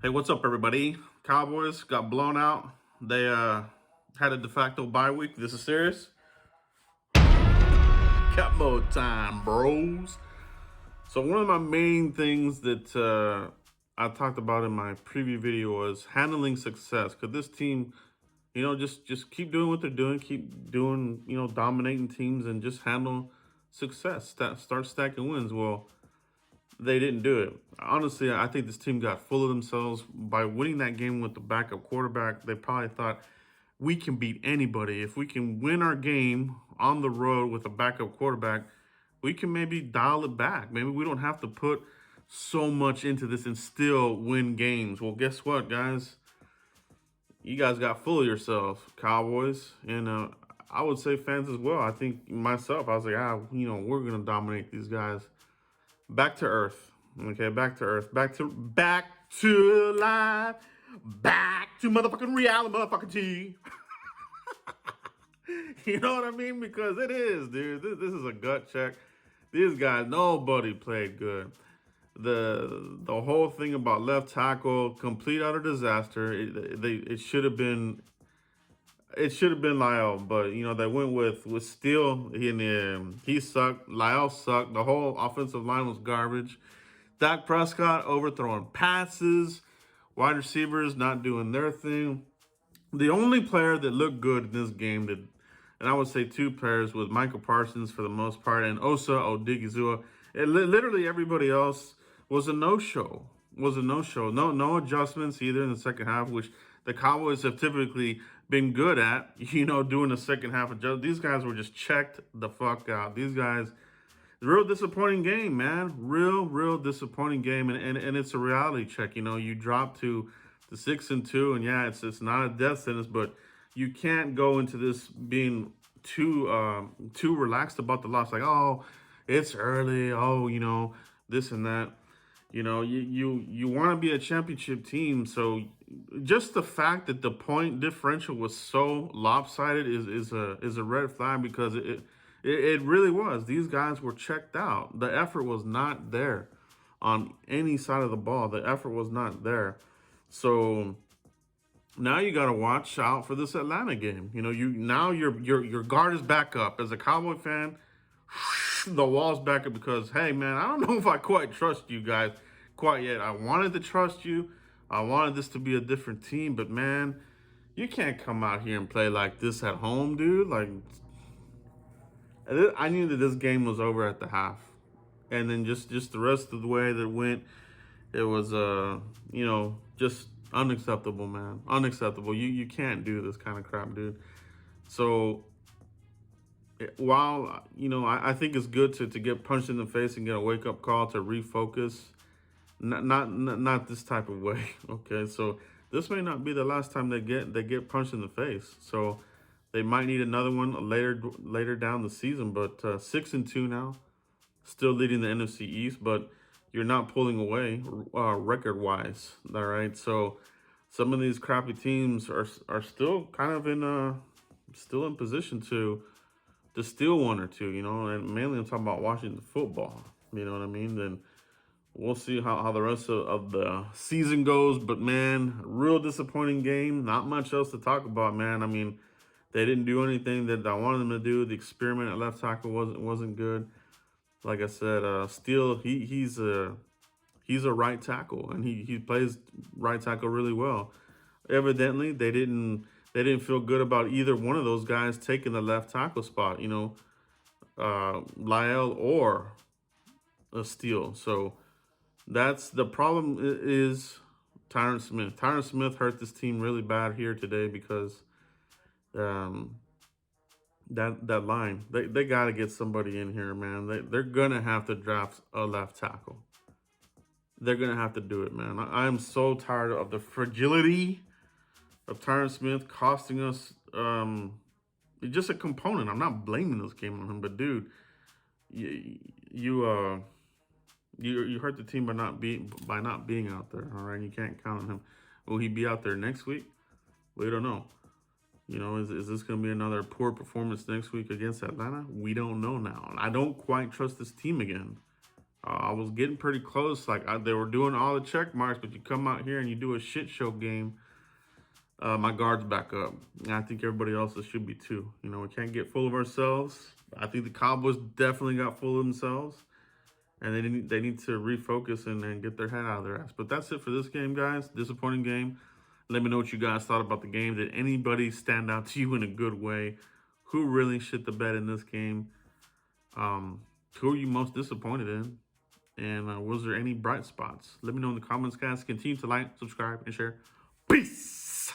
Hey, what's up, everybody? Cowboys got blown out. They had a de facto bye week. This is serious. Cat mode time, bros. So one of my main things that I talked about in my preview video was handling success. Could this team, just keep doing what they're doing, keep doing, dominating teams, and just handle success. Start stacking wins. Well, they didn't do it. Honestly, I think this team got full of themselves by winning that game with the backup quarterback. They probably thought we can beat anybody. If we can win our game on the road with a backup quarterback, we can maybe dial it back. Maybe we don't have to put so much into this and still win games. Well, guess what, guys? You guys got full of yourselves, Cowboys. And I would say fans as well. I think myself, I was like, we're going to dominate these guys. Back to earth. Okay, back to earth. Back to life. Back to motherfucking reality, motherfucking T. You know what I mean? Because it is, dude. This is a gut check. These guys, nobody played good. The whole thing about left tackle, complete utter disaster. It should have been. It should have been Lyle, but they went with Steele. He sucked. Lyle sucked. The whole offensive line was garbage. Dak Prescott overthrowing passes. Wide receivers not doing their thing. The only player that looked good in this game, and I would say two players, was Michael Parsons for the most part, and Osa Odigizua. Literally everybody else was a no-show. No adjustments either in the second half, which the Cowboys have typically been good at, doing the second half adjust. These guys were just checked the fuck out. These guys, real disappointing game, man. Real disappointing game, and it's a reality check. You drop to 6-2, and yeah, it's not a death sentence, but you can't go into this being too relaxed about the loss. Like, oh, it's early. Oh, this and that. You want to be a championship team, so just the fact that the point differential was so lopsided is a red flag, because it really was. These guys were checked out. The effort was not there on any side of the ball. The effort was not there. So now you got to watch out for this Atlanta game. Your guard is back up. As a Cowboy fan, the wall's back up, because, hey, man, I don't know if I quite trust you guys quite yet. I wanted to trust you. I wanted this to be a different team, but, man, you can't come out here and play like this at home, dude. Like, I knew that this game was over at the half. And then just the rest of the way that it went, it was, just unacceptable, man. Unacceptable. You can't do this kind of crap, dude. So while, I think it's good to get punched in the face and get a wake-up call to refocus, not this type of way, okay? So this may not be the last time they get punched in the face. So they might need another one later down the season. But 6-2 now, still leading the NFC East, but you're not pulling away record-wise, all right? So some of these crappy teams are still kind of in position to steal one or two, and mainly I'm talking about Washington football, you know what I mean? Then we'll see how the rest of the season goes. But, man, real disappointing game. Not much else to talk about, man. I mean, they didn't do anything that I wanted them to do. The experiment at left tackle wasn't good. Like I said, Steele, he's a right tackle, and he plays right tackle really well. Evidently, they didn't feel good about either one of those guys taking the left tackle spot, Lyle or Steele. So that's the problem, is Tyron Smith. Tyron Smith hurt this team really bad here today, because that line, they got to get somebody in here, man. They're going to have to draft a left tackle. They're going to have to do it, man. I am so tired of the fragility of Tyron Smith costing us just a component. I'm not blaming this game on him, but, dude, you hurt the team by not being out there, all right? You can't count on him. Will he be out there next week? We don't know. Is this going to be another poor performance next week against Atlanta? We don't know now. And I don't quite trust this team again. I was getting pretty close. Like they were doing all the check marks, but you come out here and you do a shit show game. My guard's back up. And I think everybody else's should be too. You know, we can't get full of ourselves. I think the Cowboys definitely got full of themselves. And they need to refocus and get their head out of their ass. But that's it for this game, guys. Disappointing game. Let me know what you guys thought about the game. Did anybody stand out to you in a good way? Who really shit the bed in this game? Who are you most disappointed in? And was there any bright spots? Let me know in the comments, guys. Continue to like, subscribe, and share. Peace!